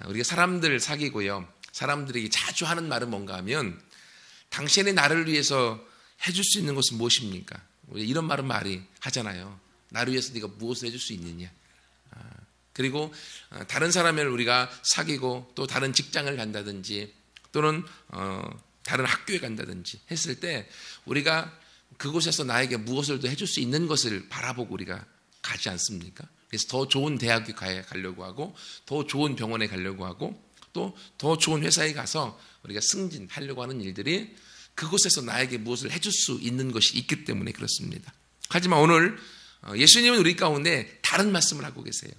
우리가 사람들 사귀고요. 사람들에게 자주 하는 말은 뭔가 하면 당신이 나를 위해서 해줄 수 있는 것은 무엇입니까? 우리 이런 말은 많이 하잖아요. 나를 위해서 네가 무엇을 해줄 수 있느냐. 그리고 다른 사람을 우리가 사귀고 또 다른 직장을 간다든지 또는 다른 학교에 간다든지 했을 때 우리가 그곳에서 나에게 무엇을 더 해줄 수 있는 것을 바라보고 우리가 가지 않습니까? 그래서 더 좋은 대학에 가려고 하고 더 좋은 병원에 가려고 하고 또 더 좋은 회사에 가서 우리가 승진하려고 하는 일들이 그곳에서 나에게 무엇을 해줄 수 있는 것이 있기 때문에 그렇습니다. 하지만 오늘 예수님은 우리 가운데 다른 말씀을 하고 계세요.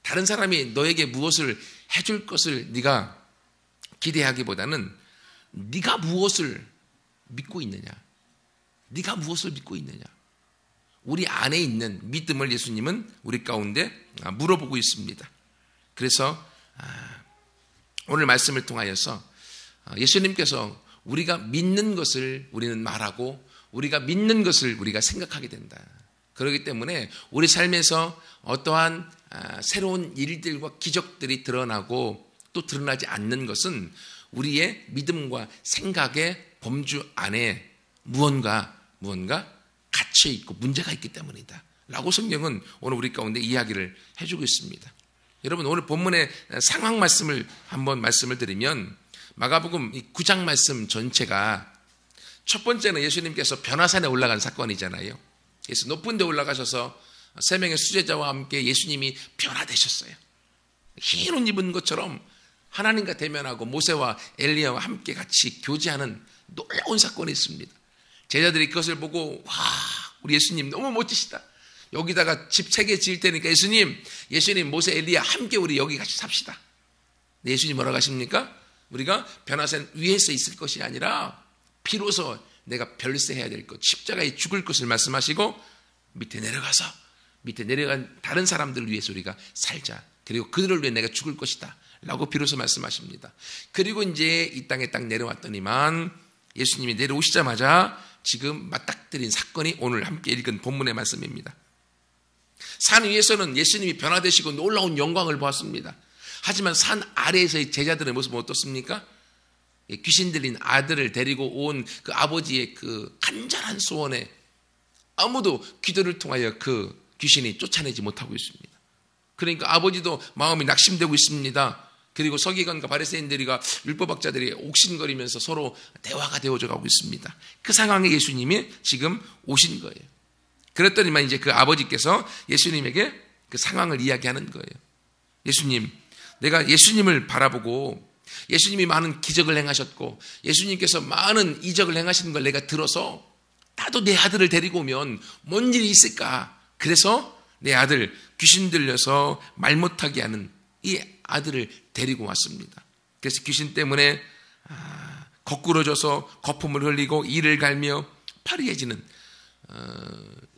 다른 사람이 너에게 무엇을 해줄 것을 네가 기대하기보다는 네가 무엇을 믿고 있느냐, 네가 무엇을 믿고 있느냐, 우리 안에 있는 믿음을 예수님은 우리 가운데 물어보고 있습니다. 그래서 오늘 말씀을 통하여서 예수님께서 우리가 믿는 것을 우리는 말하고 우리가 믿는 것을 우리가 생각하게 된다. 그렇기 때문에 우리 삶에서 어떠한 새로운 일들과 기적들이 드러나고 또 드러나지 않는 것은 우리의 믿음과 생각의 범주 안에 무언가 갇혀있고 문제가 있기 때문이다 라고 성경은 오늘 우리 가운데 이야기를 해주고 있습니다. 여러분, 오늘 본문의 상황 말씀을 한번 말씀을 드리면 마가복음 9장 말씀 전체가 첫 번째는 예수님께서 변화산에 올라간 사건이잖아요. 그래서 높은 데 올라가셔서 세 명의 수제자와 함께 예수님이 변화되셨어요. 흰 옷 입은 것처럼 하나님과 대면하고 모세와 엘리야와 함께 같이 교제하는 놀라운 사건이 있습니다. 제자들이 그것을 보고 와, 우리 예수님 너무 멋지시다. 여기다가 집 3개 지을 테니까 예수님 모세 엘리야 함께 우리 여기 같이 삽시다. 예수님 뭐라고 하십니까? 우리가 변화산 위에서 있을 것이 아니라 비로소 내가 별세해야 될 것, 십자가에 죽을 것을 말씀하시고 밑에 내려간 다른 사람들을 위해서 우리가 살자. 그리고 그들을 위해 내가 죽을 것이다 라고 비로소 말씀하십니다. 그리고 이제 이 땅에 딱 내려왔더니만 예수님이 내려오시자마자 지금 맞닥뜨린 사건이 오늘 함께 읽은 본문의 말씀입니다. 산 위에서는 예수님이 변화되시고 놀라운 영광을 보았습니다. 하지만 산 아래에서의 제자들의 모습은 어떻습니까? 귀신 들린 아들을 데리고 온 그 아버지의 그 간절한 소원에 아무도 기도를 통하여 그 귀신이 쫓아내지 못하고 있습니다. 그러니까 아버지도 마음이 낙심되고 있습니다. 그리고 서기관과 바리새인들이가 율법학자들이 옥신거리면서 서로 대화가 되어져 가고 있습니다. 그 상황에 예수님이 지금 오신 거예요. 그랬더니만 이제 그 아버지께서 예수님에게 그 상황을 이야기하는 거예요. 예수님, 내가 예수님을 바라보고 예수님이 많은 기적을 행하셨고 예수님께서 많은 이적을 행하시는 걸 내가 들어서 나도 내 아들을 데리고 오면 뭔 일이 있을까? 그래서 내 아들 귀신 들려서 말 못하게 하는 이 아들을 데리고 왔습니다. 그래서 귀신 때문에 거꾸러져서 거품을 흘리고 이를 갈며 파리해지는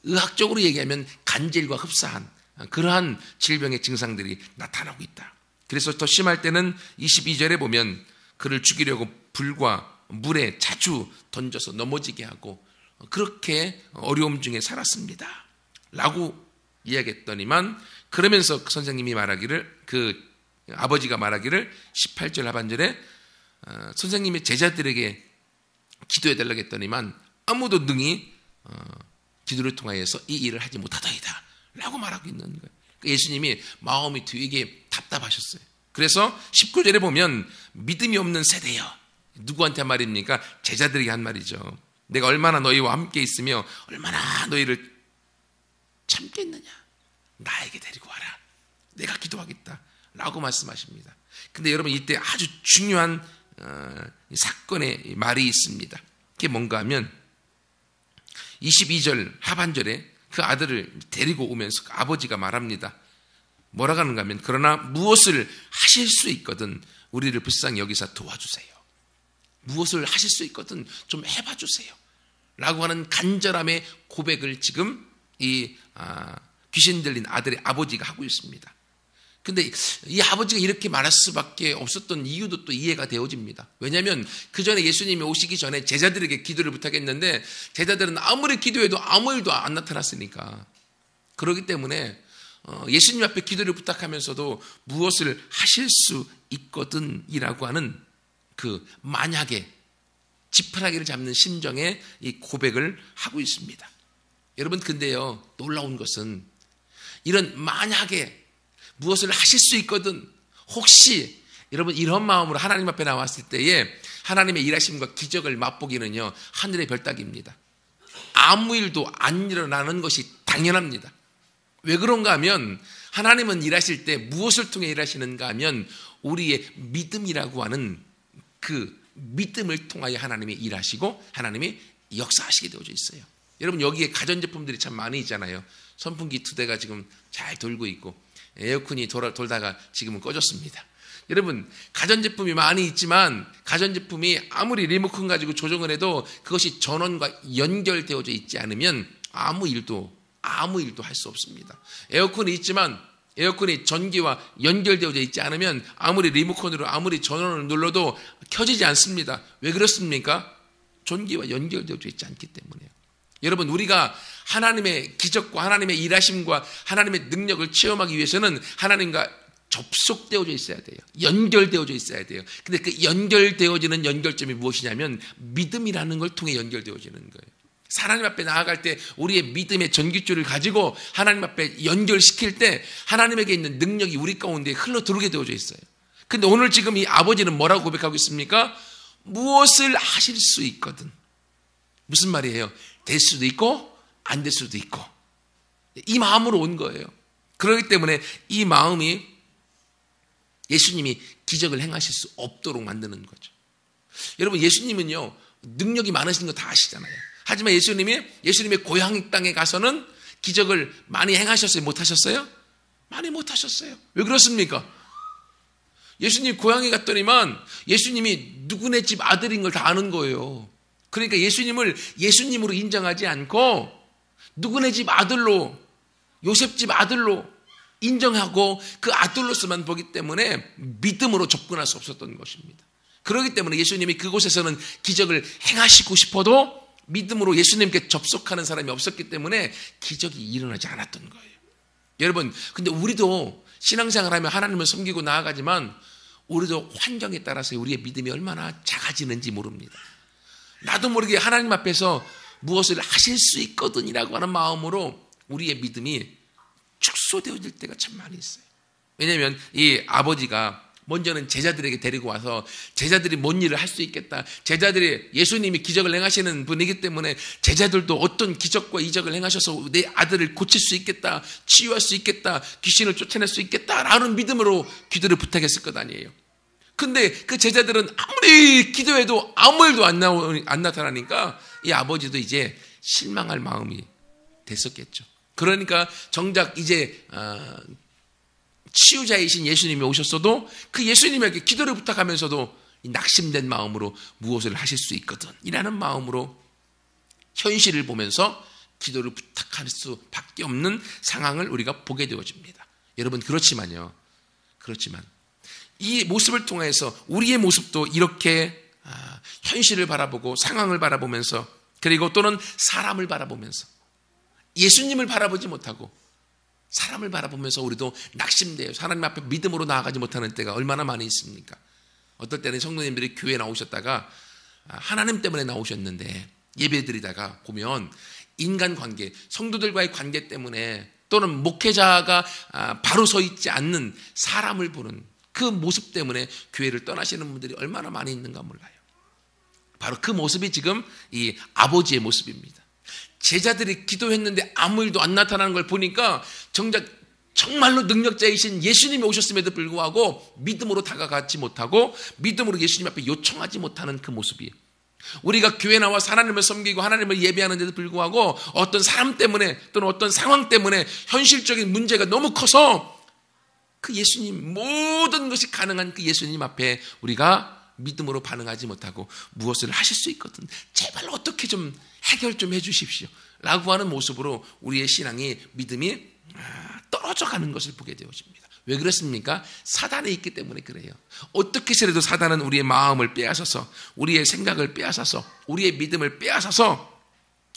의학적으로 얘기하면 간질과 흡사한 그러한 질병의 증상들이 나타나고 있다. 그래서 더 심할 때는 22절에 보면 그를 죽이려고 불과 물에 자주 던져서 넘어지게 하고 그렇게 어려움 중에 살았습니다 라고 이야기했더니만 그러면서 선생님이 말하기를 그 아버지가 말하기를 18절 하반절에 선생님이 제자들에게 기도해달라고 했더니만 아무도 능히 기도를 통하여서 이 일을 하지 못하더이다 라고 말하고 있는 거예요. 예수님이 마음이 되게 답답하셨어요. 그래서 19절에 보면 믿음이 없는 세대여. 누구한테 한 말입니까? 제자들에게 한 말이죠. 내가 얼마나 너희와 함께 있으며 얼마나 너희를 참겠느냐. 나에게 데리고 와라. 내가 기도하겠다 라고 말씀하십니다. 근데 여러분 이때 아주 중요한 사건의 말이 있습니다. 그게 뭔가 하면 22절 하반절에 그 아들을 데리고 오면서 그 아버지가 말합니다. 뭐라고 하는가 하면 그러나 무엇을 하실 수 있거든 우리를 불쌍히 여기서 도와주세요. 무엇을 하실 수 있거든 좀 해봐 주세요 라고 하는 간절함의 고백을 지금 이 귀신 들린 아들의 아버지가 하고 있습니다. 근데 이 아버지가 이렇게 말할 수밖에 없었던 이유도 또 이해가 되어집니다. 왜냐하면 그 전에 예수님이 오시기 전에 제자들에게 기도를 부탁했는데 제자들은 아무리 기도해도 아무 일도 안 나타났으니까. 그렇기 때문에 예수님 앞에 기도를 부탁하면서도 무엇을 하실 수 있거든이라고 하는 그 만약에 지푸라기를 잡는 심정의 이 고백을 하고 있습니다. 여러분, 근데요, 놀라운 것은 이런 만약에 무엇을 하실 수 있거든, 혹시 여러분 이런 마음으로 하나님 앞에 나왔을 때에 하나님의 일하심과 기적을 맛보기는요, 하늘의 별따기입니다. 아무 일도 안 일어나는 것이 당연합니다. 왜 그런가 하면 하나님은 일하실 때 무엇을 통해 일하시는가 하면 우리의 믿음이라고 하는 그 믿음을 통하여 하나님이 일하시고 하나님이 역사하시게 되어져 있어요. 여러분, 여기에 가전제품들이 참 많이 있잖아요. 선풍기 2대가 지금 잘 돌고 있고 에어컨이 돌다가 지금은 꺼졌습니다. 여러분, 가전제품이 많이 있지만 가전제품이 아무리 리모컨 가지고 조정을 해도 그것이 전원과 연결되어져 있지 않으면 아무 일도 할 수 없습니다. 에어컨이 있지만 에어컨이 전기와 연결되어져 있지 않으면 아무리 리모컨으로 아무리 전원을 눌러도 켜지지 않습니다. 왜 그렇습니까? 전기와 연결되어져 있지 않기 때문에요. 여러분, 우리가 하나님의 기적과 하나님의 일하심과 하나님의 능력을 체험하기 위해서는 하나님과 접속되어져 있어야 돼요. 연결되어져 있어야 돼요. 근데 그 연결되어지는 연결점이 무엇이냐면 믿음이라는 걸 통해 연결되어지는 거예요. 하나님 앞에 나아갈 때 우리의 믿음의 전깃줄을 가지고 하나님 앞에 연결시킬 때 하나님에게 있는 능력이 우리 가운데 흘러 들어오게 되어져 있어요. 근데 오늘 지금 이 아버지는 뭐라고 고백하고 있습니까? 무엇을 하실 수 있거든. 무슨 말이에요? 될 수도 있고 안 될 수도 있고. 이 마음으로 온 거예요. 그렇기 때문에 이 마음이 예수님이 기적을 행하실 수 없도록 만드는 거죠. 여러분, 예수님은요, 능력이 많으신 거 다 아시잖아요. 하지만 예수님의 고향 땅에 가서는 기적을 많이 행하셨어요? 못 하셨어요? 많이 못 하셨어요. 왜 그렇습니까? 예수님 고향에 갔더니만 예수님이 누구네 집 아들인 걸 다 아는 거예요. 그러니까 예수님을 예수님으로 인정하지 않고 누구네 집 아들로, 요셉 집 아들로 인정하고 그 아들로서만 보기 때문에 믿음으로 접근할 수 없었던 것입니다. 그렇기 때문에 예수님이 그곳에서는 기적을 행하시고 싶어도 믿음으로 예수님께 접속하는 사람이 없었기 때문에 기적이 일어나지 않았던 거예요. 여러분, 근데 우리도 신앙생활하면 하나님을 섬기고 나아가지만 우리도 환경에 따라서 우리의 믿음이 얼마나 작아지는지 모릅니다. 나도 모르게 하나님 앞에서 무엇을 하실 수 있거든이라고 하는 마음으로 우리의 믿음이 축소되어질 때가 참 많이 있어요. 왜냐하면 이 아버지가 먼저는 제자들에게 데리고 와서 제자들이 뭔 일을 할 수 있겠다. 제자들이 예수님이 기적을 행하시는 분이기 때문에 제자들도 어떤 기적과 이적을 행하셔서 내 아들을 고칠 수 있겠다. 치유할 수 있겠다. 귀신을 쫓아낼 수 있겠다라는 믿음으로 기도를 부탁했을 것 아니에요. 근데 그 제자들은 아무리 기도해도 아무 일도 안 나타나니까 이 아버지도 이제 실망할 마음이 됐었겠죠. 그러니까 정작 이제 치유자이신 예수님이 오셨어도 그 예수님에게 기도를 부탁하면서도 낙심된 마음으로 무엇을 하실 수 있거든 이라는 마음으로 현실을 보면서 기도를 부탁할 수밖에 없는 상황을 우리가 보게 되어집니다. 여러분, 그렇지만 이 모습을 통해서 우리의 모습도 이렇게 현실을 바라보고 상황을 바라보면서 그리고 또는 사람을 바라보면서 예수님을 바라보지 못하고 사람을 바라보면서 우리도 낙심돼요. 하나님 앞에 믿음으로 나아가지 못하는 때가 얼마나 많이 있습니까? 어떨 때는 성도님들이 교회에 나오셨다가 하나님 때문에 나오셨는데 예배드리다가 보면 인간관계, 성도들과의 관계 때문에 또는 목회자가 바로 서 있지 않는 사람을 보는 그 모습 때문에 교회를 떠나시는 분들이 얼마나 많이 있는가 몰라요. 바로 그 모습이 지금 이 아버지의 모습입니다. 제자들이 기도했는데 아무 일도 안 나타나는 걸 보니까 정말로 능력자이신 예수님이 오셨음에도 불구하고 믿음으로 다가가지 못하고 믿음으로 예수님 앞에 요청하지 못하는 그 모습이, 우리가 교회 나와 하나님을 섬기고 하나님을 예배하는데도 불구하고 어떤 사람 때문에 또는 어떤 상황 때문에 현실적인 문제가 너무 커서 그 예수님, 모든 것이 가능한 그 예수님 앞에 우리가 믿음으로 반응하지 못하고 무엇을 하실 수 있거든, 제발 어떻게 좀 해결 좀 해주십시오 라고 하는 모습으로 우리의 신앙이, 믿음이 떨어져 가는 것을 보게 되어집니다. 왜 그렇습니까? 사단에 있기 때문에 그래요. 어떻게 해서라도 사단은 우리의 마음을 빼앗아서, 우리의 생각을 빼앗아서, 우리의 믿음을 빼앗아서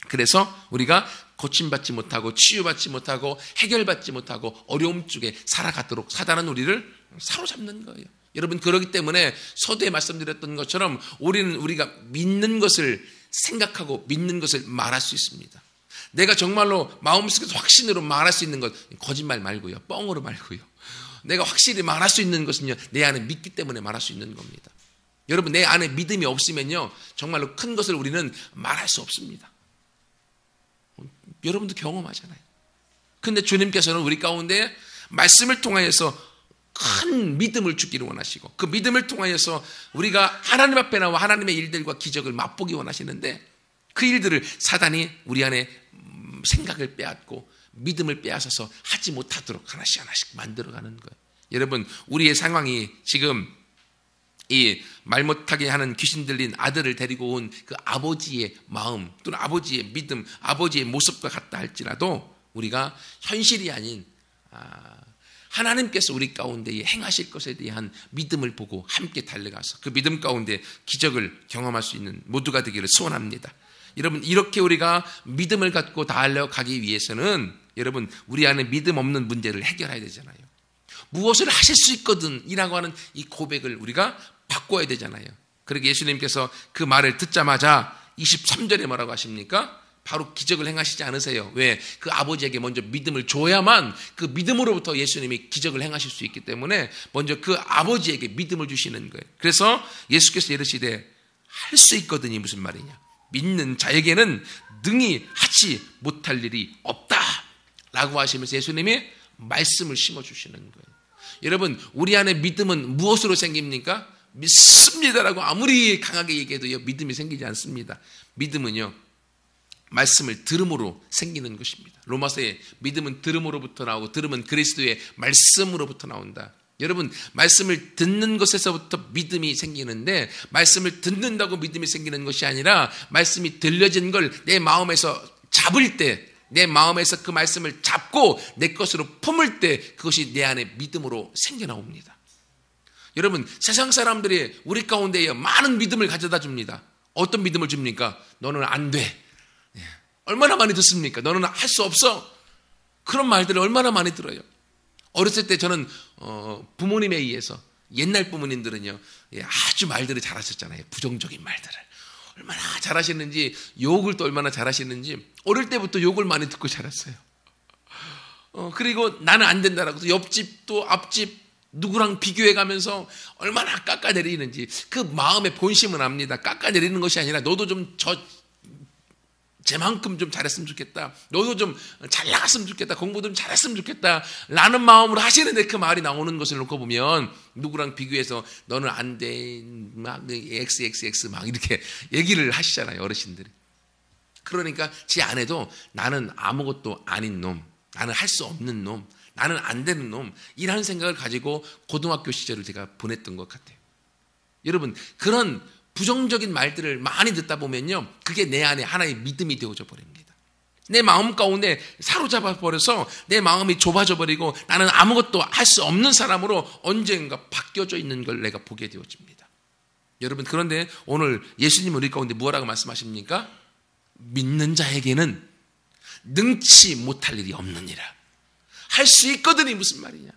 그래서 우리가 고침받지 못하고 치유받지 못하고 해결받지 못하고 어려움 쪽에 살아가도록 사단은 우리를 사로잡는 거예요. 여러분, 그렇기 때문에 서두에 말씀드렸던 것처럼 우리가 믿는 것을 생각하고 믿는 것을 말할 수 있습니다. 내가 정말로 마음속에서 확신으로 말할 수 있는 것, 거짓말 말고요, 뻥으로 말고요. 내가 확실히 말할 수 있는 것은요, 내 안에 믿기 때문에 말할 수 있는 겁니다. 여러분, 내 안에 믿음이 없으면요, 정말로 큰 것을 우리는 말할 수 없습니다. 여러분도 경험하잖아요. 근데 주님께서는 우리 가운데 말씀을 통하여서 큰 믿음을 주기를 원하시고, 그 믿음을 통하여서 우리가 하나님 앞에 나와 하나님의 일들과 기적을 맛보기 원하시는데, 그 일들을 사단이 우리 안에 생각을 빼앗고 믿음을 빼앗아서 하지 못하도록 하나씩 하나씩 만들어가는 거예요. 여러분, 우리의 상황이 지금 이 말 못하게 하는 귀신 들린 아들을 데리고 온 그 아버지의 마음 또는 아버지의 믿음, 아버지의 모습과 같다 할지라도 우리가 현실이 아닌 하나님께서 우리 가운데 행하실 것에 대한 믿음을 보고 함께 달려가서 그 믿음 가운데 기적을 경험할 수 있는 모두가 되기를 소원합니다. 여러분, 이렇게 우리가 믿음을 갖고 달려가기 위해서는 여러분, 우리 안에 믿음 없는 문제를 해결해야 되잖아요. 무엇을 하실 수 있거든 이라고 하는 이 고백을 우리가 바꿔야 되잖아요. 그러게 예수님께서 그 말을 듣자마자 23절에 뭐라고 하십니까? 바로 기적을 행하시지 않으세요. 왜? 그 아버지에게 먼저 믿음을 줘야만 그 믿음으로부터 예수님이 기적을 행하실 수 있기 때문에 먼저 그 아버지에게 믿음을 주시는 거예요. 그래서 예수께서 이르시되 할 수 있거든이 무슨 말이냐? 믿는 자에게는 능히 하지 못할 일이 없다 라고 하시면서 예수님이 말씀을 심어주시는 거예요. 여러분, 우리 안에 믿음은 무엇으로 생깁니까? 믿습니다라고 아무리 강하게 얘기해도요, 믿음이 생기지 않습니다. 믿음은요, 말씀을 들음으로 생기는 것입니다. 로마서에 믿음은 들음으로부터 나오고 들음은 그리스도의 말씀으로부터 나온다. 여러분, 말씀을 듣는 것에서부터 믿음이 생기는데, 말씀을 듣는다고 믿음이 생기는 것이 아니라 말씀이 들려진 걸 내 마음에서 잡을 때, 내 마음에서 그 말씀을 잡고 내 것으로 품을 때 그것이 내 안에 믿음으로 생겨나옵니다. 여러분, 세상 사람들이 우리 가운데에 많은 믿음을 가져다 줍니다. 어떤 믿음을 줍니까? 너는 안 돼. 얼마나 많이 듣습니까? 너는 할 수 없어. 그런 말들을 얼마나 많이 들어요. 어렸을 때 저는 부모님에 의해서, 옛날 부모님들은요, 아주 말들을 잘하셨잖아요. 부정적인 말들을 얼마나 잘하시는지, 욕을 또 얼마나 잘하시는지 어릴 때부터 욕을 많이 듣고 자랐어요. 그리고 나는 안 된다라고 또 옆집 또 앞집 누구랑 비교해가면서 얼마나 깎아내리는지 그 마음의 본심은 압니다. 깎아내리는 것이 아니라 너도 좀 쟤만큼 좀 잘했으면 좋겠다. 너도 좀 잘 나갔으면 좋겠다. 공부 좀 잘했으면 좋겠다. 라는 마음으로 하시는데 그 말이 나오는 것을 놓고 보면 누구랑 비교해서 너는 안 돼. 막 XXX 막 이렇게 얘기를 하시잖아요. 어르신들이. 그러니까 제 아내도 나는 아무것도 아닌 놈. 나는 할 수 없는 놈. 나는 안 되는 놈. 이라는 생각을 가지고 고등학교 시절을 제가 보냈던 것 같아요. 여러분, 그런 부정적인 말들을 많이 듣다 보면요, 그게 내 안에 하나의 믿음이 되어져 버립니다. 내 마음 가운데 사로잡아 버려서 내 마음이 좁아져 버리고 나는 아무것도 할 수 없는 사람으로 언젠가 바뀌어져 있는 걸 내가 보게 되어집니다. 여러분, 그런데 오늘 예수님 우리 가운데 뭐라고 말씀하십니까? 믿는 자에게는 능치 못할 일이 없느니라. 할 수 있거든이 무슨 말이냐?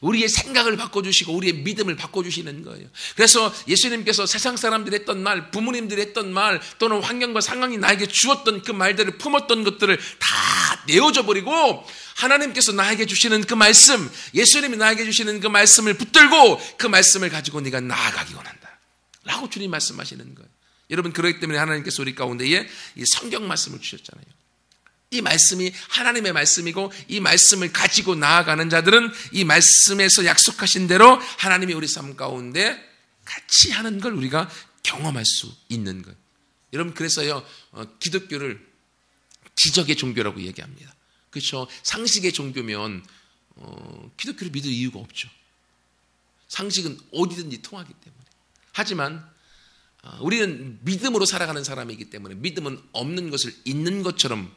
우리의 생각을 바꿔주시고 우리의 믿음을 바꿔주시는 거예요. 그래서 예수님께서 세상 사람들이 했던 말, 부모님들이 했던 말, 또는 환경과 상황이 나에게 주었던 그 말들을 품었던 것들을 다 내어줘 버리고 하나님께서 나에게 주시는 그 말씀, 예수님이 나에게 주시는 그 말씀을 붙들고 그 말씀을 가지고 네가 나아가기 원한다 라고 주님 말씀하시는 거예요. 여러분, 그렇기 때문에 하나님께서 우리 가운데에 이 성경 말씀을 주셨잖아요. 이 말씀이 하나님의 말씀이고 이 말씀을 가지고 나아가는 자들은 이 말씀에서 약속하신 대로 하나님이 우리 삶 가운데 같이 하는 걸 우리가 경험할 수 있는 거예요. 여러분, 그래서요, 기독교를 기적의 종교라고 얘기합니다. 그렇죠? 상식의 종교면 기독교를 믿을 이유가 없죠. 상식은 어디든지 통하기 때문에. 하지만 우리는 믿음으로 살아가는 사람이기 때문에 믿음은 없는 것을 있는 것처럼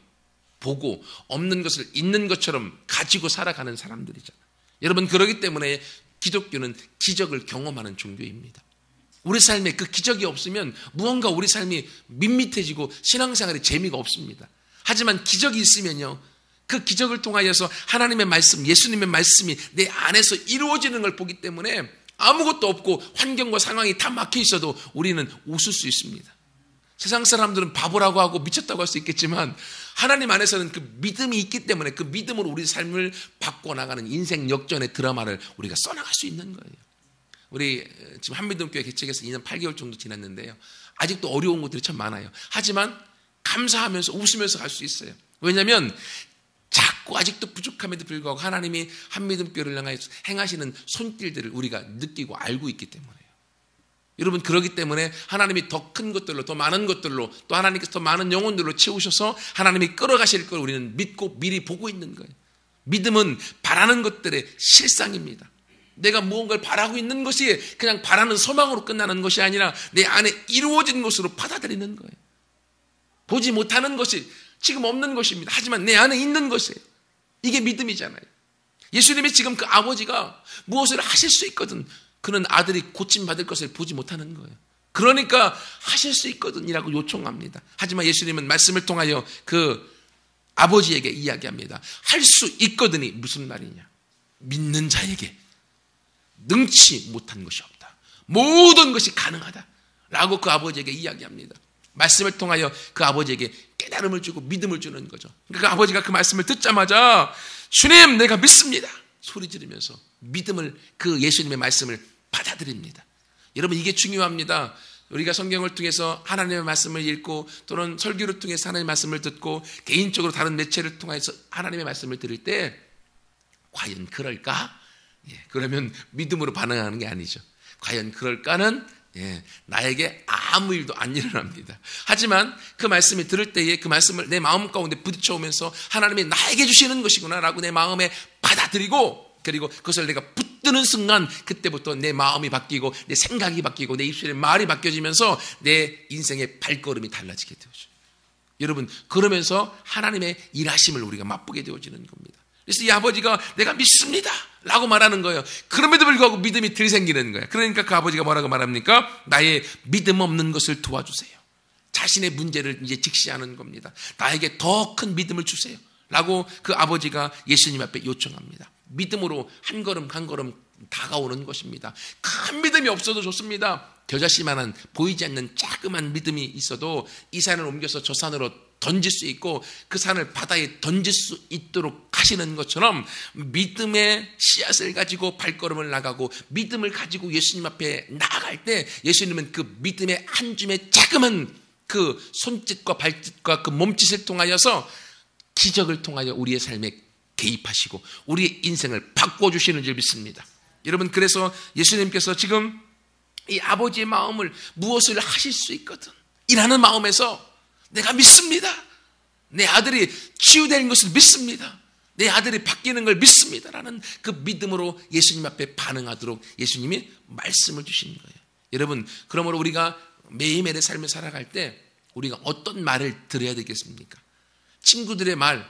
보고 없는 것을 있는 것처럼 가지고 살아가는 사람들이잖아요. 여러분, 그렇기 때문에 기독교는 기적을 경험하는 종교입니다. 우리 삶에 그 기적이 없으면 무언가 우리 삶이 밋밋해지고 신앙생활에 재미가 없습니다. 하지만 기적이 있으면요, 그 기적을 통하여서 하나님의 말씀, 예수님의 말씀이 내 안에서 이루어지는 걸 보기 때문에 아무것도 없고 환경과 상황이 다 막혀 있어도 우리는 웃을 수 있습니다. 세상 사람들은 바보라고 하고 미쳤다고 할 수 있겠지만 하나님 안에서는 그 믿음이 있기 때문에 그 믿음으로 우리 삶을 바꿔나가는 인생 역전의 드라마를 우리가 써나갈 수 있는 거예요. 우리 지금 한미동교회 개척해서 2년 8개월 정도 지났는데요, 아직도 어려운 것들이 참 많아요. 하지만 감사하면서 웃으면서 갈 수 있어요. 왜냐하면 자꾸 아직도 부족함에도 불구하고 하나님이 한미동교회를 향해 행하시는 손길들을 우리가 느끼고 알고 있기 때문에요. 여러분, 그러기 때문에 하나님이 더 큰 것들로, 더 많은 것들로, 또 하나님께서 더 많은 영혼들로 채우셔서 하나님이 끌어가실 걸 우리는 믿고 미리 보고 있는 거예요. 믿음은 바라는 것들의 실상입니다. 내가 무언가를 바라고 있는 것이 그냥 바라는 소망으로 끝나는 것이 아니라 내 안에 이루어진 것으로 받아들이는 거예요. 보지 못하는 것이 지금 없는 것입니다. 하지만 내 안에 있는 것이에요. 이게 믿음이잖아요. 예수님이 지금 그 아버지가 무엇을 하실 수 있거든, 그는 아들이 고침받을 것을 보지 못하는 거예요. 그러니까 하실 수 있거든이라고 요청합니다. 하지만 예수님은 말씀을 통하여 그 아버지에게 이야기합니다. 할 수 있거든이 무슨 말이냐? 믿는 자에게 능치 못한 것이 없다. 모든 것이 가능하다 라고 그 아버지에게 이야기합니다. 말씀을 통하여 그 아버지에게 깨달음을 주고 믿음을 주는 거죠. 그러니까 그 아버지가 그 말씀을 듣자마자 주님, 내가 믿습니다 소리 지르면서 믿음을, 그 예수님의 말씀을 받아들입니다. 여러분, 이게 중요합니다. 우리가 성경을 통해서 하나님의 말씀을 읽고 또는 설교를 통해서 하나님의 말씀을 듣고 개인적으로 다른 매체를 통해서 하나님의 말씀을 들을 때 과연 그럴까? 그러면 믿음으로 반응하는 게 아니죠. 과연 그럴까는 나에게 아무 일도 안 일어납니다. 하지만 그 말씀을 들을 때에 그 말씀을 내 마음 가운데 부딪혀오면서 하나님이 나에게 주시는 것이구나 라고 내 마음에 받아들이고, 그리고 그것을 내가 붙드는 순간 그때부터 내 마음이 바뀌고 내 생각이 바뀌고 내 입술의 말이 바뀌어지면서 내 인생의 발걸음이 달라지게 되어져요. 여러분, 그러면서 하나님의 일하심을 우리가 맛보게 되어지는 겁니다. 그래서 이 아버지가 내가 믿습니다 라고 말하는 거예요. 그럼에도 불구하고 믿음이 덜 생기는 거예요. 그러니까 그 아버지가 뭐라고 말합니까? 나의 믿음 없는 것을 도와주세요. 자신의 문제를 이제 직시하는 겁니다. 나에게 더 큰 믿음을 주세요 라고 그 아버지가 예수님 앞에 요청합니다. 믿음으로 한 걸음 한 걸음 다가오는 것입니다. 큰 믿음이 없어도 좋습니다. 겨자씨만한 보이지 않는 자그만 믿음이 있어도 이 산을 옮겨서 저 산으로 던질 수 있고 그 산을 바다에 던질 수 있도록 하시는 것처럼 믿음의 씨앗을 가지고 발걸음을 나가고 믿음을 가지고 예수님 앞에 나아갈 때 예수님은 그 믿음의 한 줌의 자그만 그 손짓과 발짓과 그 몸짓을 통하여서 기적을 통하여 우리의 삶에 개입하시고 우리의 인생을 바꿔주시는 줄 믿습니다. 여러분, 그래서 예수님께서 지금 이 아버지의 마음을 무엇을 하실 수 있거든 이라는 마음에서 내가 믿습니다. 내 아들이 치유되는 것을 믿습니다. 내 아들이 바뀌는 걸 믿습니다 라는 그 믿음으로 예수님 앞에 반응하도록 예수님이 말씀을 주시는 거예요. 여러분, 그러므로 우리가 매일매일의 삶을 살아갈 때 우리가 어떤 말을 들어야 되겠습니까? 친구들의 말,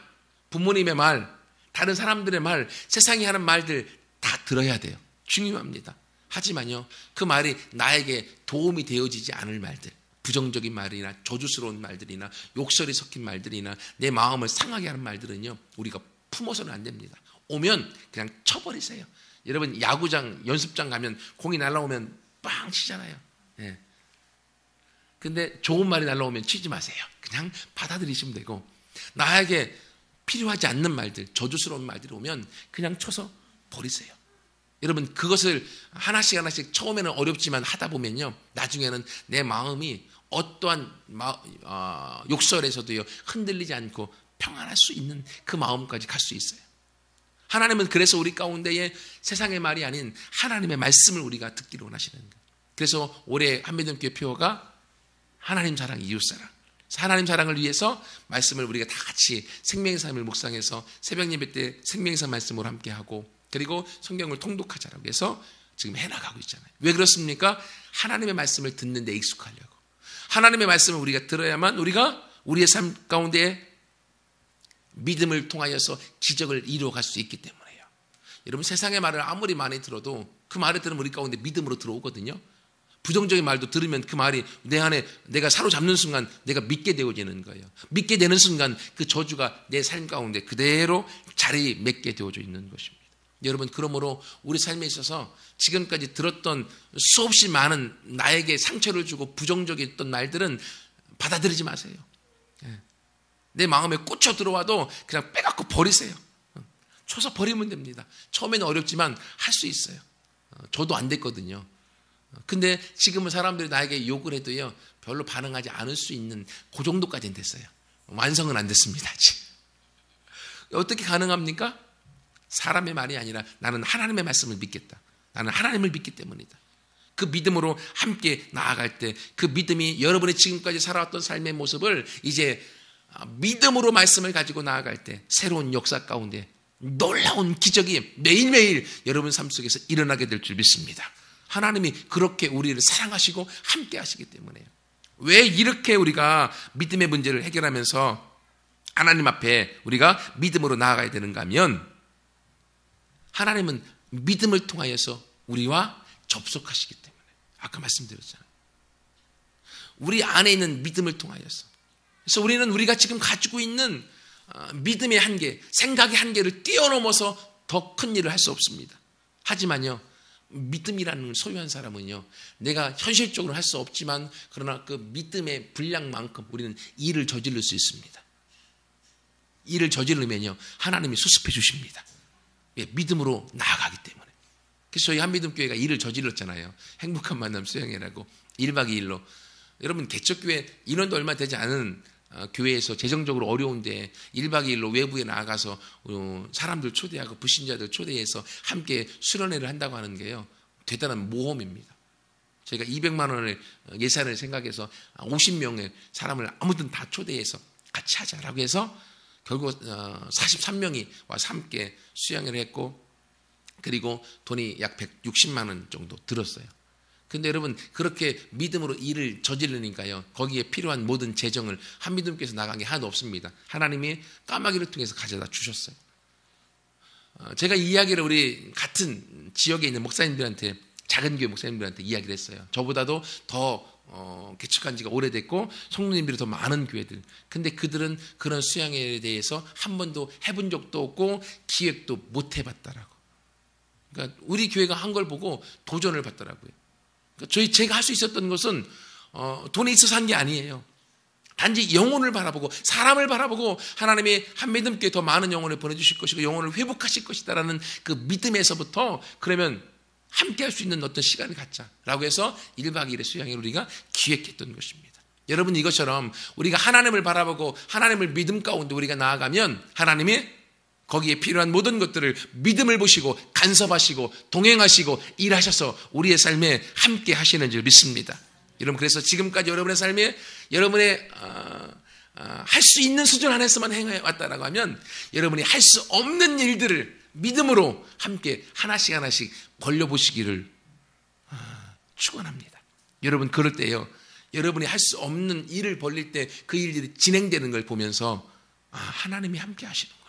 부모님의 말, 다른 사람들의 말, 세상이 하는 말들 다 들어야 돼요. 중요합니다. 하지만요, 그 말이 나에게 도움이 되어지지 않을 말들, 부정적인 말이나 저주스러운 말들이나 욕설이 섞인 말들이나 내 마음을 상하게 하는 말들은요, 우리가 품어서는 안 됩니다. 오면 그냥 쳐버리세요. 여러분, 야구장, 연습장 가면 공이 날아오면 빵 치잖아요. 근데 좋은 말이 날아오면 치지 마세요. 그냥 받아들이시면 되고, 나에게 필요하지 않는 말들, 저주스러운 말들이 오면 그냥 쳐서 버리세요. 여러분, 그것을 하나씩 하나씩 처음에는 어렵지만 하다 보면요, 나중에는 내 마음이 어떠한 욕설에서도요 흔들리지 않고 평안할 수 있는 그 마음까지 갈 수 있어요. 하나님은 그래서 우리 가운데에 세상의 말이 아닌 하나님의 말씀을 우리가 듣기를 원하시는 거예요. 그래서 올해 한미동교회 표어가 하나님 사랑, 이웃 사랑. 하나님 사랑을 위해서 말씀을 우리가 다 같이 생명의 삶을 묵상해서 새벽 예배 때 생명의 삶 말씀으로 함께하고, 그리고 성경을 통독하자라고 해서 지금 해나가고 있잖아요. 왜 그렇습니까? 하나님의 말씀을 듣는 데 익숙하려고. 하나님의 말씀을 우리가 들어야만 우리가 우리의 삶 가운데 믿음을 통하여서 기적을 이루어갈 수 있기 때문에요. 여러분, 세상의 말을 아무리 많이 들어도 그 말을 들으면 우리 가운데 믿음으로 들어오거든요. 부정적인 말도 들으면 그 말이 내 안에 내가 사로잡는 순간 내가 믿게 되어지는 거예요. 믿게 되는 순간 그 저주가 내 삶 가운데 그대로 자리 맺게 되어져 있는 것입니다. 여러분, 그러므로 우리 삶에 있어서 지금까지 들었던 수없이 많은 나에게 상처를 주고 부정적이었던 말들은 받아들이지 마세요. 내 마음에 꽂혀 들어와도 그냥 빼갖고 버리세요. 쳐서 버리면 됩니다. 처음에는 어렵지만 할 수 있어요. 저도 안 됐거든요. 근데 지금은 사람들이 나에게 욕을 해도요, 별로 반응하지 않을 수 있는 그 정도까지는 됐어요. 완성은 안 됐습니다, 아직. 어떻게 가능합니까? 사람의 말이 아니라 나는 하나님의 말씀을 믿겠다. 나는 하나님을 믿기 때문이다. 그 믿음으로 함께 나아갈 때 그 믿음이 여러분의 지금까지 살아왔던 삶의 모습을 이제 믿음으로 말씀을 가지고 나아갈 때 새로운 역사 가운데 놀라운 기적이 매일매일 여러분 삶 속에서 일어나게 될 줄 믿습니다. 하나님이 그렇게 우리를 사랑하시고 함께 하시기 때문에요. 왜 이렇게 우리가 믿음의 문제를 해결하면서 하나님 앞에 우리가 믿음으로 나아가야 되는가 하면, 하나님은 믿음을 통하여서 우리와 접속하시기 때문에, 아까 말씀드렸잖아요. 우리 안에 있는 믿음을 통하여서. 그래서 우리는 우리가 지금 가지고 있는 믿음의 한계, 생각의 한계를 뛰어넘어서 더 큰 일을 할 수 없습니다. 하지만요, 믿음이라는 걸 소유한 사람은요, 내가 현실적으로 할 수 없지만 그러나 그 믿음의 분량만큼 우리는 일을 저지를 수 있습니다. 일을 저지르면요, 하나님이 수습해 주십니다. 예, 믿음으로 나아가기 때문에. 그래서 저희 한미듬교회가 일을 저질렀잖아요. 행복한 만남 수양회라고 1박 2일로. 여러분, 개척교회 인원도 얼마 되지 않은 교회에서 재정적으로 어려운데 1박 2일로 외부에 나가서 사람들 초대하고 불신자들 초대해서 함께 수련회를 한다고 하는 게요, 대단한 모험입니다. 저희가 200만 원을 예산을 생각해서 50명의 사람을 아무튼 다 초대해서 같이 하자라고 해서 결국 43명이 와서 함께 수양회를 했고, 그리고 돈이 약 160만 원 정도 들었어요. 근데 여러분, 그렇게 믿음으로 일을 저지르니까요, 거기에 필요한 모든 재정을 한미듬께서 나간 게 하나도 없습니다. 하나님이 까마귀를 통해서 가져다 주셨어요. 제가 이 이야기를 우리 같은 지역에 있는 목사님들한테, 작은 교회 목사님들한테 이야기를 했어요. 저보다도 더 개척한 지가 오래됐고 성도님들이 더 많은 교회들. 근데 그들은 그런 수양회에 대해서 한 번도 해본 적도 없고 기획도 못 해봤다라고. 그러니까 우리 교회가 한 걸 보고 도전을 받더라고요. 그러니까 제가 할 수 있었던 것은 돈이 있어서 한 게 아니에요. 단지 영혼을 바라보고 사람을 바라보고 하나님이 한미듬교회에 더 많은 영혼을 보내주실 것이고 영혼을 회복하실 것이다라는 그 믿음에서부터, 그러면 함께 할 수 있는 어떤 시간을 갖자라고 해서 1박 2일의 수양회를 우리가 기획했던 것입니다. 여러분, 이것처럼 우리가 하나님을 바라보고 하나님을 믿음 가운데 우리가 나아가면 하나님이 거기에 필요한 모든 것들을 믿음을 보시고 간섭하시고 동행하시고 일하셔서 우리의 삶에 함께 하시는 줄 믿습니다. 여러분, 그래서 지금까지 여러분의 삶에 여러분의 할 수 있는 수준 안에서만 행해왔다라고 하면 여러분이 할 수 없는 일들을 믿음으로 함께 하나씩 하나씩 벌려보시기를 축원합니다. 여러분, 그럴 때요, 여러분이 할 수 없는 일을 벌릴 때 그 일들이 진행되는 걸 보면서 하나님이 함께 하시는구나.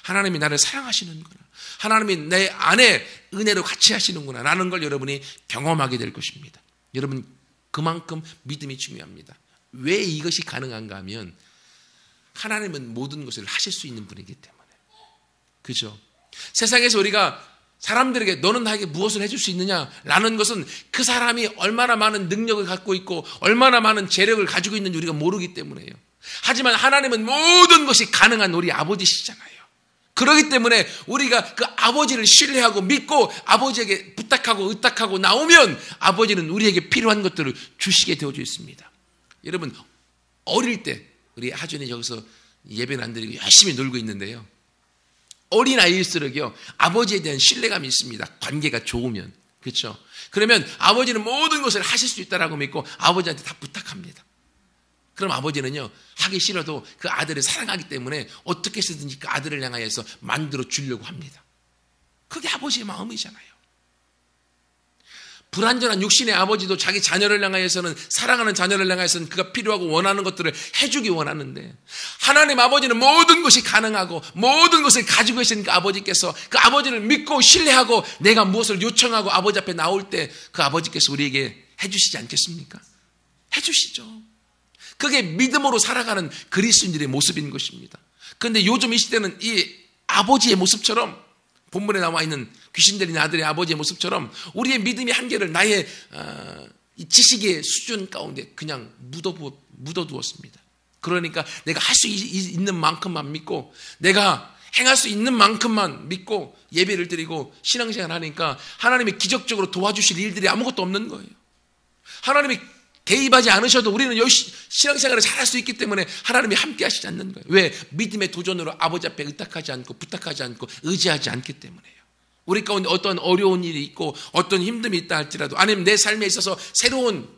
하나님이 나를 사랑하시는구나. 하나님이 내 안에 은혜로 같이 하시는구나 라는 걸 여러분이 경험하게 될 것입니다. 여러분, 그만큼 믿음이 중요합니다. 왜 이것이 가능한가 하면 하나님은 모든 것을 하실 수 있는 분이기 때문에. 그죠? 세상에서 우리가 사람들에게 너는 나에게 무엇을 해줄 수 있느냐라는 것은 그 사람이 얼마나 많은 능력을 갖고 있고 얼마나 많은 재력을 가지고 있는지 우리가 모르기 때문에요. 하지만 하나님은 모든 것이 가능한 우리 아버지시잖아요. 그렇기 때문에 우리가 그 아버지를 신뢰하고 믿고 아버지에게 부탁하고 의탁하고 나오면 아버지는 우리에게 필요한 것들을 주시게 되어져 있습니다. 여러분, 어릴 때 우리 하준이 여기서 예배는 안 드리고 열심히 놀고 있는데요, 어린 아이일수록요 아버지에 대한 신뢰감이 있습니다. 관계가 좋으면. 그렇죠? 그러면 아버지는 모든 것을 하실 수 있다라고 믿고 아버지한테 다 부탁합니다. 그럼 아버지는요, 하기 싫어도 그 아들을 사랑하기 때문에 어떻게 해서든지 그 아들을 향하여서 만들어 주려고 합니다. 그게 아버지의 마음이잖아요. 불완전한 육신의 아버지도 자기 자녀를 향하여서는, 사랑하는 자녀를 향하여서는 그가 필요하고 원하는 것들을 해주기 원하는데, 하나님 아버지는 모든 것이 가능하고 모든 것을 가지고 계신 그 아버지께서 그 아버지를 믿고 신뢰하고 내가 무엇을 요청하고 아버지 앞에 나올 때 그 아버지께서 우리에게 해주시지 않겠습니까? 해주시죠. 그게 믿음으로 살아가는 그리스도인들의 모습인 것입니다. 그런데 요즘 이 시대는 이 아버지의 모습처럼, 본문에 나와 있는 귀신 들린 아들의 아버지의 모습처럼 우리의 믿음의 한계를 나의 이 지식의 수준 가운데 그냥 묻어두었습니다. 그러니까 내가 할 수 있는 만큼만 믿고, 내가 행할 수 있는 만큼만 믿고 예배를 드리고 신앙생활을 하니까 하나님이 기적적으로 도와주실 일들이 아무것도 없는 거예요. 하나님이 개입하지 않으셔도 우리는 신앙생활을 잘할 수 있기 때문에 하나님이 함께 하시지 않는 거예요. 왜? 믿음의 도전으로 아버지 앞에 의탁하지 않고 부탁하지 않고 의지하지 않기 때문에요. 우리 가운데 어떤 어려운 일이 있고 어떤 힘듦이 있다 할지라도, 아니면 내 삶에 있어서 새로운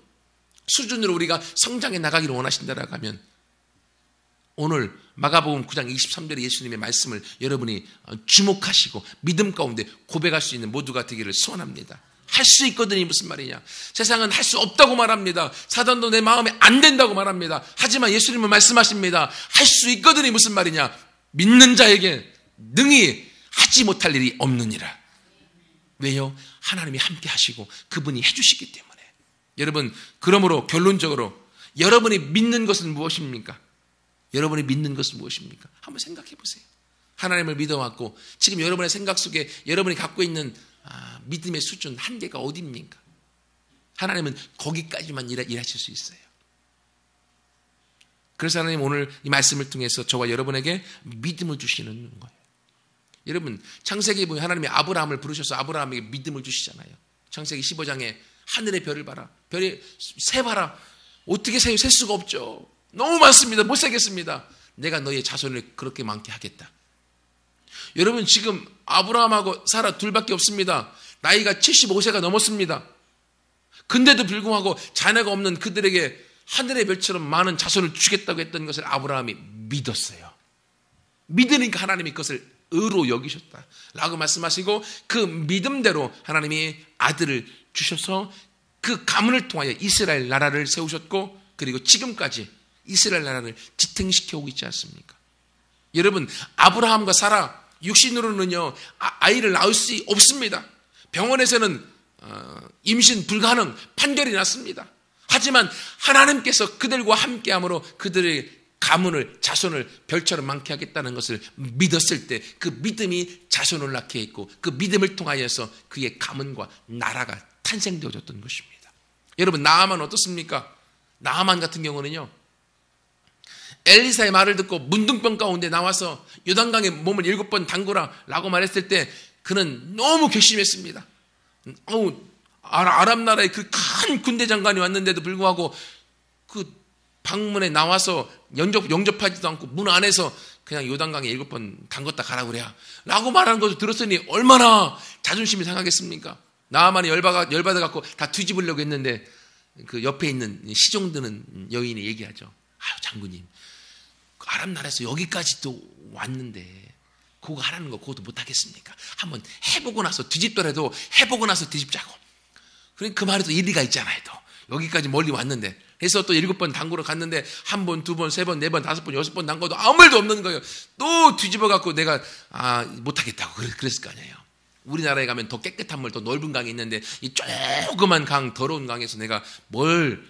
수준으로 우리가 성장해 나가기를 원하신다라고 하면, 오늘 마가복음 9장 23절의 예수님의 말씀을 여러분이 주목하시고 믿음 가운데 고백할 수 있는 모두가 되기를 소원합니다. 할 수 있거든이 무슨 말이냐? 세상은 할 수 없다고 말합니다. 사단도 내 마음에 안 된다고 말합니다. 하지만 예수님은 말씀하십니다. 할 수 있거든이 무슨 말이냐? 믿는 자에게 능히 하지 못할 일이 없느니라. 왜요? 하나님이 함께 하시고 그분이 해주시기 때문에. 여러분, 그러므로 결론적으로 여러분이 믿는 것은 무엇입니까? 여러분이 믿는 것은 무엇입니까? 한번 생각해 보세요. 하나님을 믿어왔고 지금 여러분의 생각 속에 여러분이 갖고 있는 믿음의 수준, 한계가 어디입니까? 하나님은 거기까지만 일하실 수 있어요. 그래서 하나님 오늘 이 말씀을 통해서 저와 여러분에게 믿음을 주시는 거예요. 여러분, 창세기에 보면 하나님이 아브라함을 부르셔서 아브라함에게 믿음을 주시잖아요. 창세기 15장에 하늘의 별을 봐라, 별이 세봐라. 어떻게 셀 수가 없죠. 너무 많습니다. 못 세겠습니다. 내가 너의 자손을 그렇게 많게 하겠다. 여러분, 지금 아브라함하고 사라 둘밖에 없습니다. 나이가 75세가 넘었습니다. 근데도 불구하고 자녀가 없는 그들에게 하늘의 별처럼 많은 자손을 주겠다고 했던 것을 아브라함이 믿었어요. 믿으니까 하나님이 그것을 의로 여기셨다 라고 말씀하시고, 그 믿음대로 하나님이 아들을 주셔서 그 가문을 통하여 이스라엘 나라를 세우셨고, 그리고 지금까지 이스라엘 나라를 지탱시켜 오고 있지 않습니까? 여러분, 아브라함과 사라 육신으로는요 아이를 낳을 수 없습니다. 병원에서는 임신 불가능 판결이 났습니다. 하지만 하나님께서 그들과 함께함으로 그들의 가문을, 자손을 별처럼 많게 하겠다는 것을 믿었을 때 그 믿음이 자손을 낳게 했고, 그 믿음을 통하여서 그의 가문과 나라가 탄생되어졌던 것입니다. 여러분, 나아만 어떻습니까? 나아만 같은 경우는요, 엘리사의 말을 듣고 문둥병 가운데 나와서 요단강에 몸을 7번 담그라 라고 말했을 때 그는 너무 괘씸했습니다. 아랍 나라의 그 큰 군대 장관이 왔는데도 불구하고 그 방문에 나와서 영접하지도 않고 문 안에서 그냥 요단강에 7번 담궜다 가라 그래야 라고 말하는 것을 들었으니 얼마나 자존심이 상하겠습니까? 나아만이 열받아갖고 다 뒤집으려고 했는데, 그 옆에 있는 시종드는 여인이 얘기하죠. 아유, 장군님, 아랍 나라에서 여기까지도 왔는데 그거 하라는 거 그것도 못하겠습니까? 한번 해보고 나서 뒤집더라도 해보고 나서 뒤집자고. 그러니까 그 말에도 일리가 있잖아요. 또 여기까지 멀리 왔는데, 그래서 또 7번 담그러 갔는데 1번, 2번, 3번, 4번, 5번, 6번 담궈도 아무 일도 없는 거예요. 또 뒤집어갖고 내가 못하겠다고 그랬을 거 아니에요. 우리나라에 가면 더 깨끗한 물, 더 넓은 강이 있는데 이 조그만 강, 더러운 강에서 내가 뭘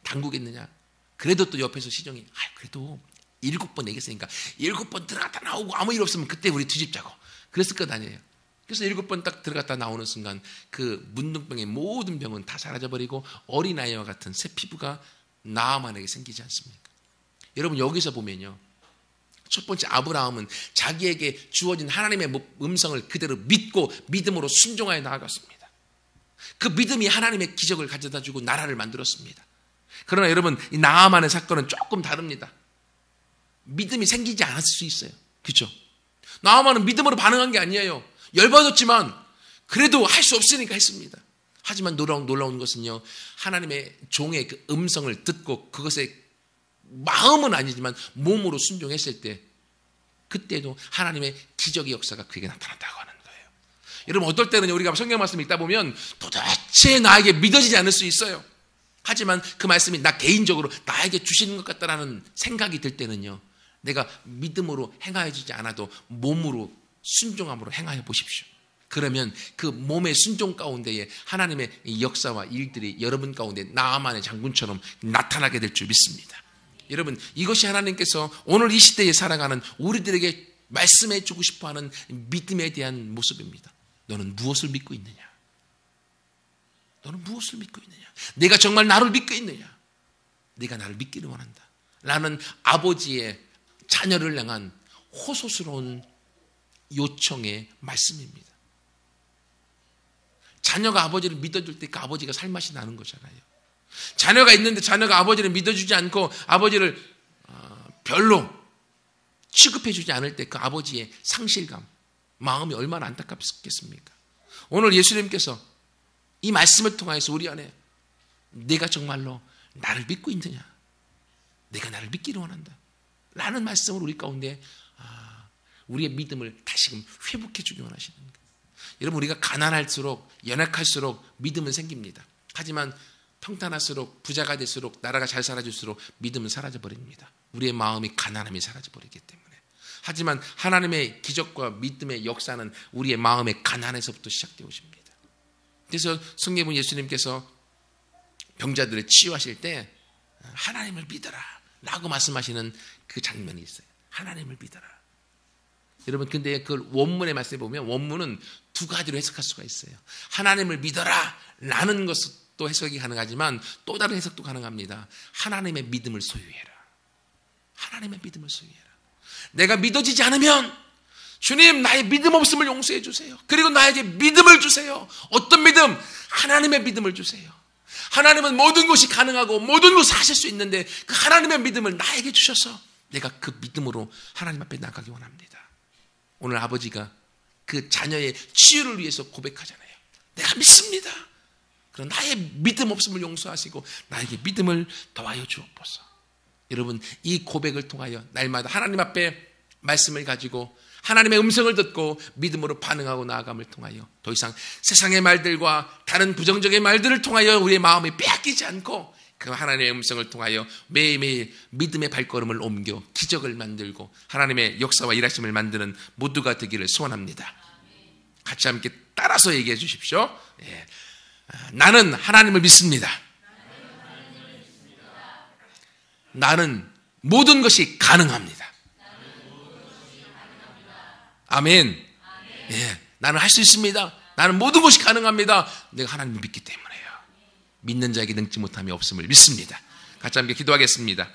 담그겠느냐. 그래도 또 옆에서 시종이 그래도 7번 얘기했으니까 7번 들어갔다 나오고 아무 일 없으면 그때 우리 뒤집자고 그랬을 것 아니에요. 그래서 7번 딱 들어갔다 나오는 순간 그 문둥병의 모든 병은 다 사라져버리고 어린아이와 같은 새 피부가 나아만에게 생기지 않습니까? 여러분, 여기서 보면요, 첫 번째 아브라함은 자기에게 주어진 하나님의 음성을 그대로 믿고 믿음으로 순종하여 나아갔습니다. 그 믿음이 하나님의 기적을 가져다주고 나라를 만들었습니다. 그러나 여러분, 이 나아만의 사건은 조금 다릅니다. 믿음이 생기지 않았을 수 있어요. 그렇죠? 나아만은 믿음으로 반응한 게 아니에요. 열받았지만 그래도 할 수 없으니까 했습니다. 하지만 놀라운 것은요, 하나님의 종의 그 음성을 듣고 그것에 마음은 아니지만 몸으로 순종했을 때, 그때도 하나님의 기적의 역사가 그에게 나타난다고 하는 거예요. 여러분, 어떨 때는 우리가 성경 말씀 읽다 보면 도대체 나에게 믿어지지 않을 수 있어요. 하지만 그 말씀이 나 개인적으로 나에게 주시는 것 같다라는 생각이 들 때는요, 내가 믿음으로 행하여지지 않아도 몸으로 순종함으로 행하여 보십시오. 그러면 그 몸의 순종 가운데에 하나님의 이 역사와 일들이 여러분 가운데 나아만의 장군처럼 나타나게 될 줄 믿습니다. 여러분, 이것이 하나님께서 오늘 이 시대에 살아가는 우리들에게 말씀해 주고 싶어하는 믿음에 대한 모습입니다. 너는 무엇을 믿고 있느냐? 너는 무엇을 믿고 있느냐? 내가 정말 나를 믿고 있느냐? 네가 나를 믿기를 원한다. 라는 아버지의 자녀를 향한 호소스러운 요청의 말씀입니다. 자녀가 아버지를 믿어줄 때 그 아버지가 살맛이 나는 거잖아요. 자녀가 있는데 자녀가 아버지를 믿어주지 않고 아버지를 별로 취급해주지 않을 때 그 아버지의 상실감, 마음이 얼마나 안타깝겠습니까? 오늘 예수님께서 이 말씀을 통해서 우리 안에 내가 정말로 나를 믿고 있느냐? 내가 나를 믿기를 원한다. 라는 말씀을 우리 가운데 우리의 믿음을 다시금 회복해 주기 원하시는 거예요. 여러분, 우리가 가난할수록 연약할수록 믿음은 생깁니다. 하지만 평탄할수록 부자가 될수록 나라가 잘 살아질수록 믿음은 사라져버립니다. 우리의 마음이 가난함이 사라져버리기 때문에. 하지만 하나님의 기적과 믿음의 역사는 우리의 마음의 가난에서부터 시작되어 오십니다. 그래서 성경은 예수님께서 병자들을 치유하실 때 하나님을 믿어라 라고 말씀하시는 그 장면이 있어요. 하나님을 믿어라. 여러분, 근데 그 원문의 말씀에 보면 원문은 두 가지로 해석할 수가 있어요. 하나님을 믿어라 라는 것도 해석이 가능하지만 또 다른 해석도 가능합니다. 하나님의 믿음을 소유해라. 하나님의 믿음을 소유해라. 내가 믿어지지 않으면 주님, 나의 믿음 없음을 용서해 주세요. 그리고 나에게 믿음을 주세요. 어떤 믿음? 하나님의 믿음을 주세요. 하나님은 모든 것이 가능하고 모든 것을 하실 수 있는데 그 하나님의 믿음을 나에게 주셔서 내가 그 믿음으로 하나님 앞에 나가기 원합니다. 오늘 아버지가 그 자녀의 치유를 위해서 고백하잖아요. 내가 믿습니다. 그럼 나의 믿음 없음을 용서하시고 나에게 믿음을 더하여 주옵소서. 여러분, 이 고백을 통하여 날마다 하나님 앞에 말씀을 가지고 하나님의 음성을 듣고 믿음으로 반응하고 나아감을 통하여 더 이상 세상의 말들과 다른 부정적인 말들을 통하여 우리의 마음이 빼앗기지 않고 그 하나님의 음성을 통하여 매일매일 믿음의 발걸음을 옮겨 기적을 만들고 하나님의 역사와 일하심을 만드는 모두가 되기를 소원합니다. 같이 함께 따라서 얘기해 주십시오. 예. 나는 하나님을 믿습니다. 나는 모든 것이 가능합니다. 아멘. 예, 나는 할 수 있습니다. 나는 모든 것이 가능합니다. 내가 하나님을 믿기 때문에요. 믿는 자에게 능치 못함이 없음을 믿습니다. 같이 함께 기도하겠습니다.